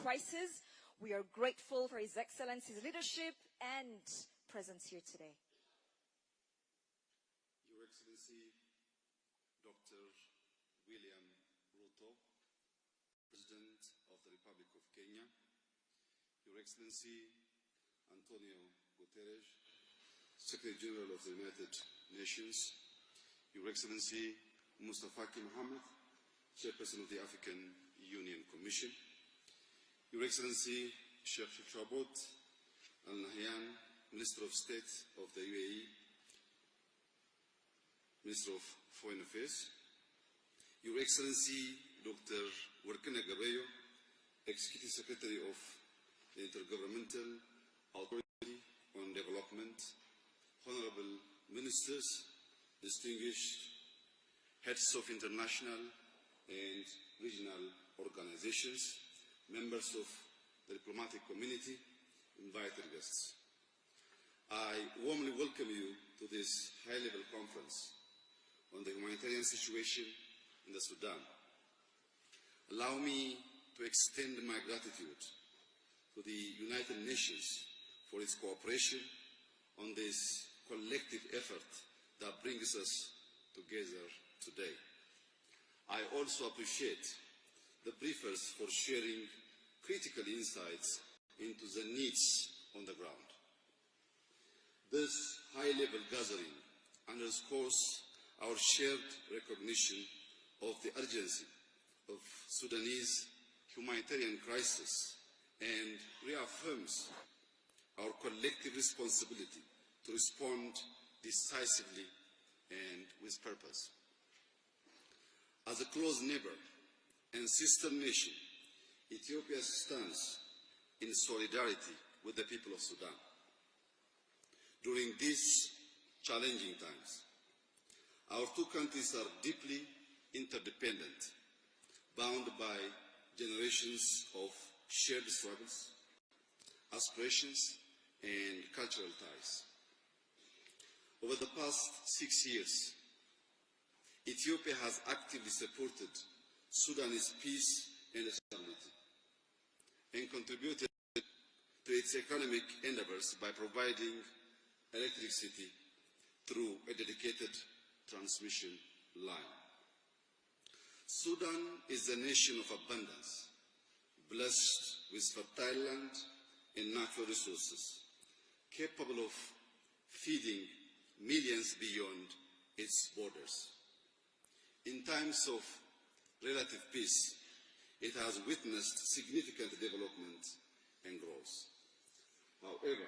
crisis. We are grateful for His Excellency's leadership and presence here today. Your Excellency, Dr. William Ruto, President of the Republic of Kenya, Your Excellency, Antonio Guterres, Secretary General of the United Nations, Your Excellency, Mustafa Mohammed, Chairperson of the African Union Commission, Your Excellency, Sheikh Shabot Al Nahyan, Minister of State of the UAE, Minister of Foreign Affairs, Your Excellency, Dr. Workene Gabeyo, Executive Secretary of the Intergovernmental Authority on Development, Honorable Ministers, distinguished heads of international and regional organizations, members of the diplomatic community, invited guests. I warmly welcome you to this high-level conference on the humanitarian situation in the Sudan. Allow me to extend my gratitude to the United Nations for its cooperation on this collective effort that brings us together today. I also appreciate the briefers for sharing critical insights into the needs on the ground. This high-level gathering underscores our shared recognition of the urgency of Sudanese humanitarian crisis and reaffirms our collective responsibility to respond decisively and with purpose. As a close neighbor and sister nation, Ethiopia stands in solidarity with the people of Sudan. During these challenging times, our two countries are deeply interdependent, bound by generations of shared struggles, aspirations, and cultural ties. Over the past 6 years, Ethiopia has actively supported Sudanese peace and stability and contributed to its economic endeavors by providing electricity through a dedicated transmission line. Sudan is a nation of abundance, blessed with fertile land and natural resources, capable of feeding millions beyond its borders. In times of relative peace, it has witnessed significant development and growth. However,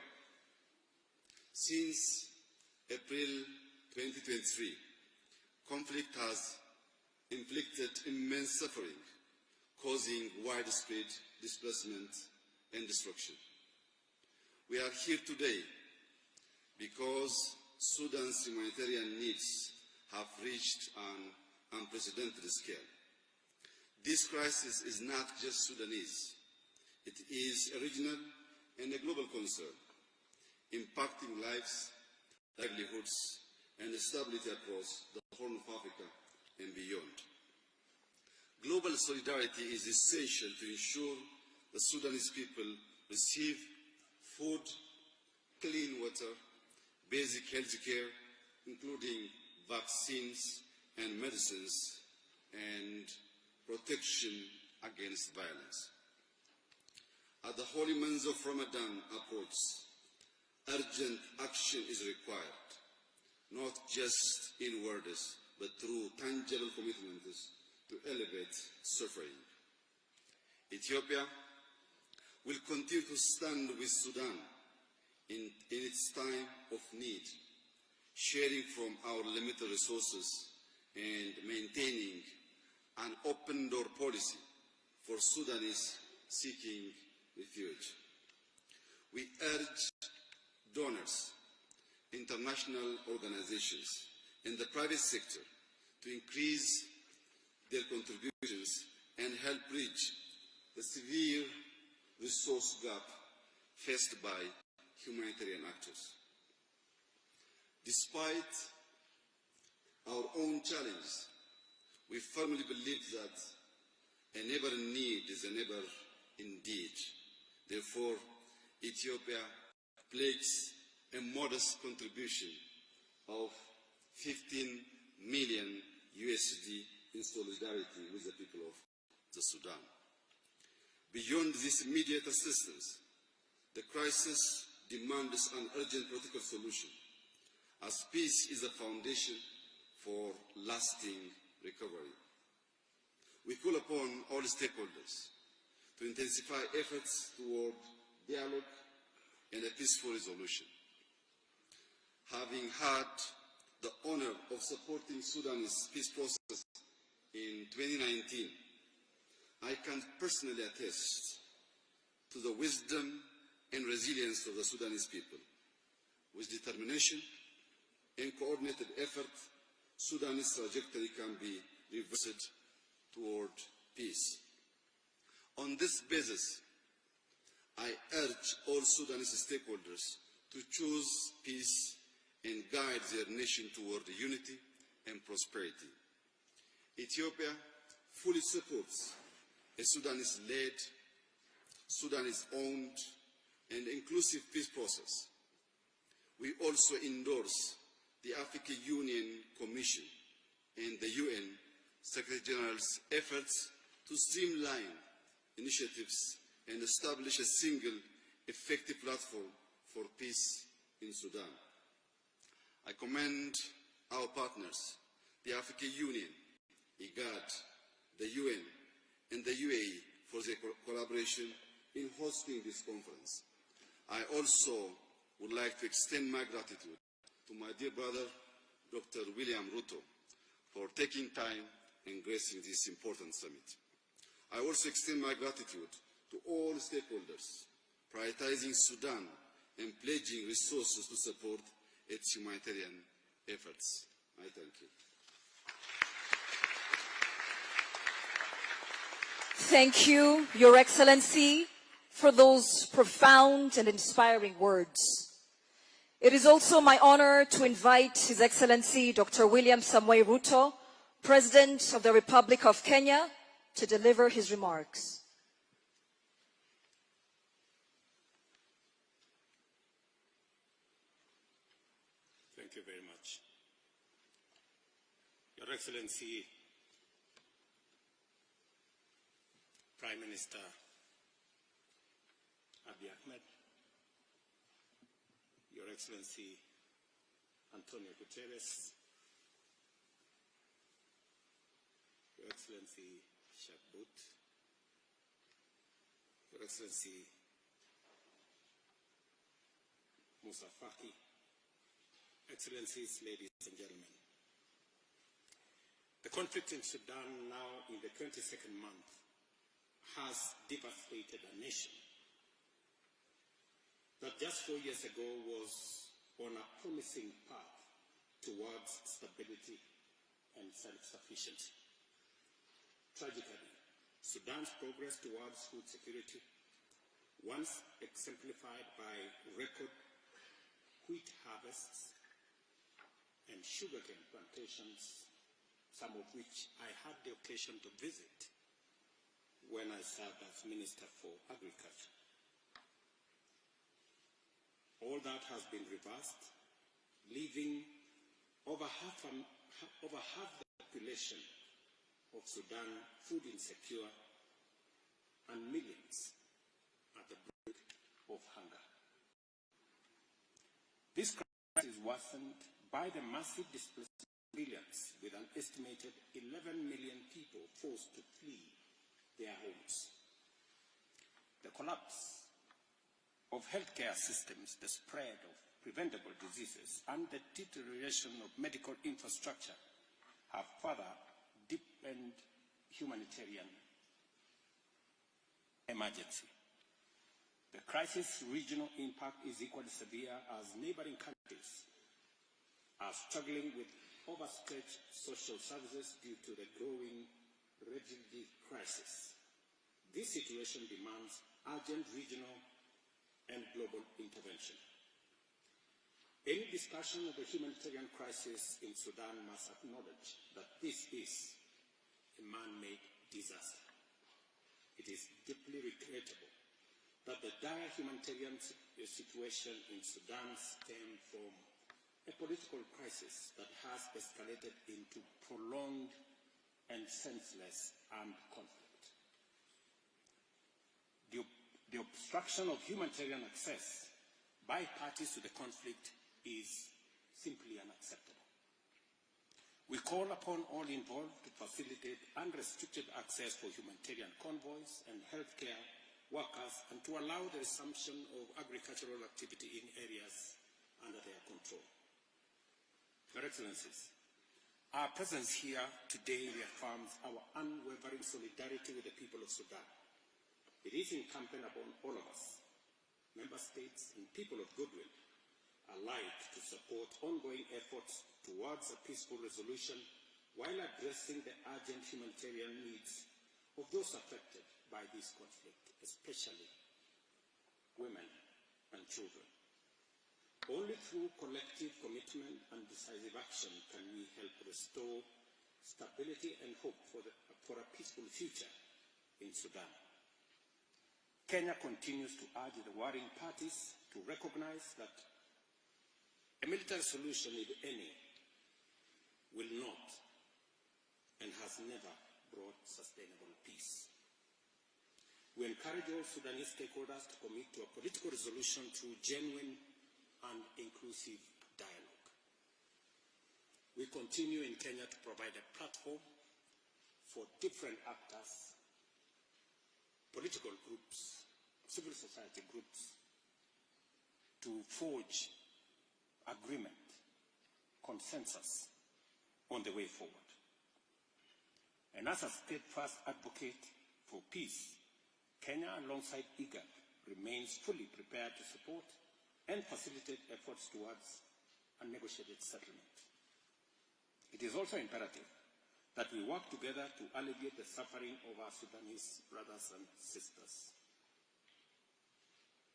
since April 2023, conflict has inflicted immense suffering, causing widespread displacement and destruction. We are here today because Sudan's humanitarian needs have reached an unprecedented scale. This crisis is not just Sudanese. It is a regional and a global concern, impacting lives, livelihoods, and stability across the Horn of Africa and beyond. Global solidarity is essential to ensure the Sudanese people receive food, clean water, basic health care, including vaccines and medicines, and protection against violence. As the holy months of Ramadan approach, urgent action is required, not just in words, but through tangible commitments to elevate suffering. Ethiopia will continue to stand with Sudan in its time of need, sharing from our limited resources and maintaining an open door policy for Sudanese seeking refuge. We urge donors, international organizations, and the private sector to increase their contributions and help bridge the severe resource gap faced by humanitarian actors. Despite our own challenges, we firmly believe that a neighbor in need is a neighbor indeed. Therefore, Ethiopia pledges a modest contribution of 15 million USD in solidarity with the people of the Sudan. Beyond this immediate assistance, the crisis demands an urgent political solution, as peace is the foundation for lasting recovery. We call upon all stakeholders to intensify efforts toward dialogue and a peaceful resolution. Having had the honor of supporting Sudan's peace process in 2019, I can personally attest to the wisdom and resilience of the Sudanese people. With determination and coordinated effort, Sudan's trajectory can be reversed toward peace. On this basis, I urge all Sudanese stakeholders to choose peace and guide their nation toward unity and prosperity. Ethiopia fully supports a Sudanese-led, Sudanese-owned, and inclusive peace process. We also endorse the African Union Commission and the UN Secretary General's efforts to streamline initiatives and establish a single, effective platform for peace in Sudan. I commend our partners, the African Union, IGAD, the UN, and the UAE for their collaboration in hosting this conference. I also would like to extend my gratitude to my dear brother, Dr. William Ruto, for taking time and gracing this important summit. I also extend my gratitude to all stakeholders, prioritizing Sudan and pledging resources to support its humanitarian efforts. I thank you. Thank you, Your Excellency, for those profound and inspiring words. It is also my honor to invite His Excellency Dr. William Samoei Ruto, President of the Republic of Kenya, to deliver his remarks. Thank you very much. Your Excellency, Prime Minister Abiy Ahmed, Your Excellency Antonio Guterres, Your Excellency Shabut, Your Excellency Musa Faki, Excellencies, ladies and gentlemen. The conflict in Sudan, now in the 22nd month, has devastated a nation that just 4 years ago was on a promising path towards stability and self-sufficiency. Tragically, Sudan's progress towards food security, once exemplified by record wheat harvests and sugarcane plantations, some of which I had the occasion to visit when I served as Minister for Agriculture. All that has been reversed, leaving over half the population of Sudan food insecure and millions at the brink of hunger. This crisis is worsened by the massive displacement of millions, with an estimated 11 million people forced to flee their homes. The collapse of healthcare systems, the spread of preventable diseases, and the deterioration of medical infrastructure have further deepened humanitarian emergency. The crisis' regional impact is equally severe, as neighboring countries are struggling with overstretched social services due to the growing refugee crisis. This situation demands urgent regional and global intervention. Any discussion of the humanitarian crisis in Sudan must acknowledge that this is a man-made disaster. It is deeply regrettable that the dire humanitarian situation in Sudan stems from a political crisis that has escalated into prolonged and senseless armed conflict. The obstruction of humanitarian access by parties to the conflict is simply unacceptable. We call upon all involved to facilitate unrestricted access for humanitarian convoys and healthcare workers and to allow the resumption of agricultural activity in areas under their control. Your Excellencies, our presence here today reaffirms our unwavering solidarity with the people of Sudan. It is incumbent upon all of us, member states and people of goodwill, alike to support ongoing efforts towards a peaceful resolution while addressing the urgent humanitarian needs of those affected by this conflict, especially women and children. Only through collective commitment and decisive action can we help restore stability and hope for a peaceful future in Sudan. Kenya continues to urge the warring parties to recognize that a military solution, if any, will not and has never brought sustainable peace. We encourage all Sudanese stakeholders to commit to a political resolution through genuine and inclusive dialogue. We continue in Kenya to provide a platform for different actors, political groups, civil society groups, to forge agreement, consensus on the way forward. And as a steadfast advocate for peace, Kenya, alongside IGAD, remains fully prepared to support and facilitate efforts towards a negotiated settlement. It is also imperative that we work together to alleviate the suffering of our Sudanese brothers and sisters.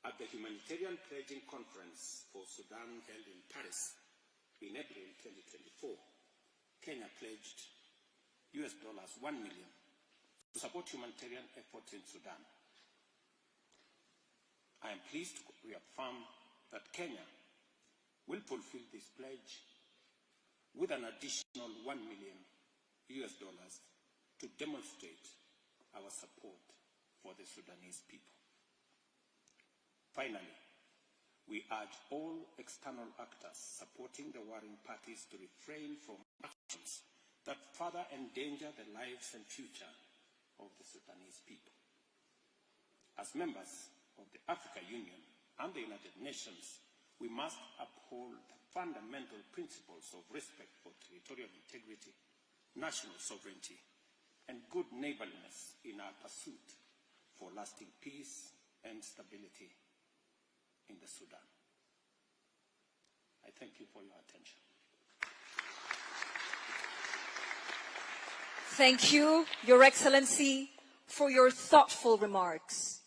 At the Humanitarian Pledging Conference for Sudan held in Paris in April 2024, Kenya pledged $1 million to support humanitarian efforts in Sudan. I am pleased to reaffirm that Kenya will fulfill this pledge with an additional $1 million to demonstrate our support for the Sudanese people. Finally, we urge all external actors supporting the warring parties to refrain from actions that further endanger the lives and future of the Sudanese people. As members of the African Union and the United Nations, we must uphold the fundamental principles of respect for territorial integrity, national sovereignty, and good neighborliness in our pursuit for lasting peace and stability in the Sudan. I thank you for your attention. Thank you, Your Excellency, for your thoughtful remarks.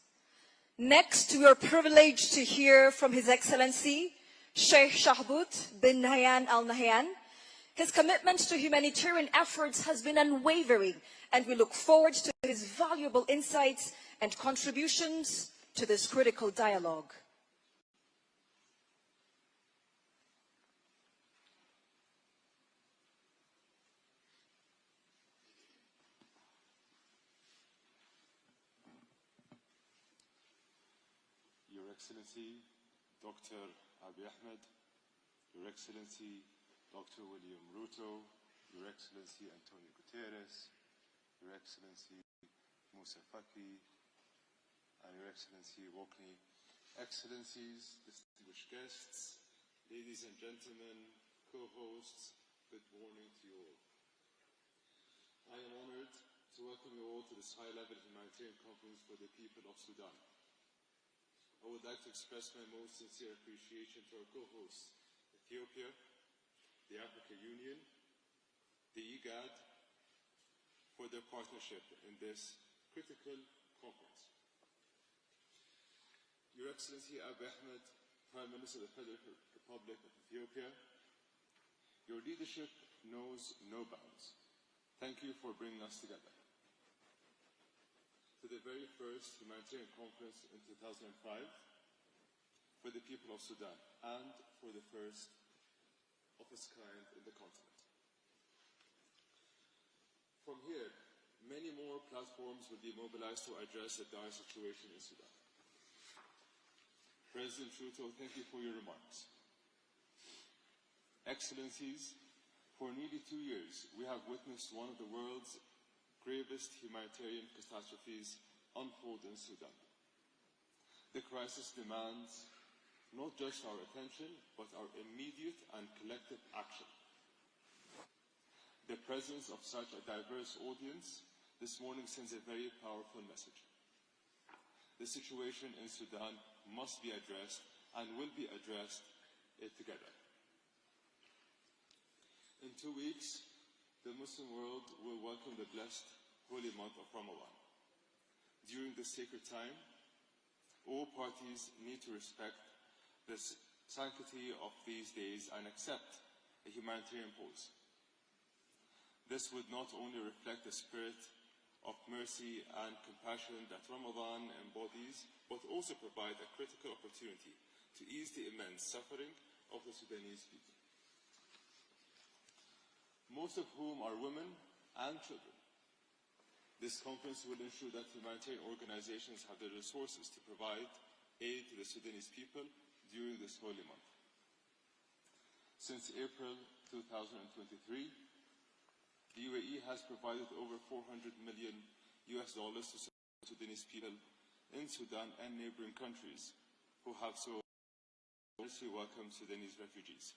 Next, we are privileged to hear from His Excellency, Sheikh Shahbout bin Nahyan Al Nahyan. His commitment to humanitarian efforts has been unwavering, and we look forward to his valuable insights and contributions to this critical dialogue. Your Excellency, Dr. Abiy Ahmed, Your Excellency, Dr. William Ruto, Your Excellency Antonio Guterres, Your Excellency Musa Faki, and Your Excellency Wokni, Excellencies, distinguished guests, ladies and gentlemen, co-hosts, good morning to you all. I am honored to welcome you all to this high-level humanitarian conference for the people of Sudan. I would like to express my most sincere appreciation to our co-hosts, Ethiopia, the African Union, the IGAD, for their partnership in this critical conference. Your Excellency Abiy Ahmed, Prime Minister of the Federal Republic of Ethiopia, your leadership knows no bounds. Thank you for bringing us together. to the very first humanitarian conference in 2005 for the people of Sudan, and for the first of its kind in the continent. From here, many more platforms will be mobilized to address the dire situation in Sudan. President Ruto, thank you for your remarks. Excellencies, for nearly 2 years, we have witnessed one of the world's gravest humanitarian catastrophes unfold in Sudan. The crisis demands not just our attention, but our immediate and collective action. The presence of such a diverse audience this morning sends a very powerful message. The situation in Sudan must be addressed and will be addressed together. In 2 weeks, the Muslim world will welcome the blessed holy month of Ramadan. During this sacred time, all parties need to respect the sanctity of these days and accept a humanitarian pause. This would not only reflect the spirit of mercy and compassion that Ramadan embodies, but also provide a critical opportunity to ease the immense suffering of the Sudanese people, most of whom are women and children. This conference will ensure that humanitarian organizations have the resources to provide aid to the Sudanese people during this holy month. Since April 2023, the UAE has provided over $400 million to Sudanese people in Sudan and neighboring countries who have so warmly welcomed Sudanese refugees.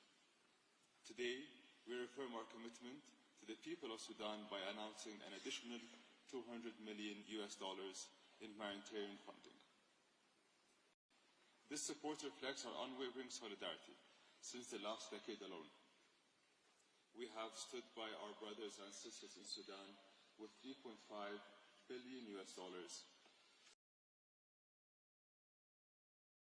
Today, we reaffirm our commitment to the people of Sudan by announcing an additional $200 million in humanitarian funding. This support reflects our unwavering solidarity since the last decade alone. We have stood by our brothers and sisters in Sudan with $3.5 billion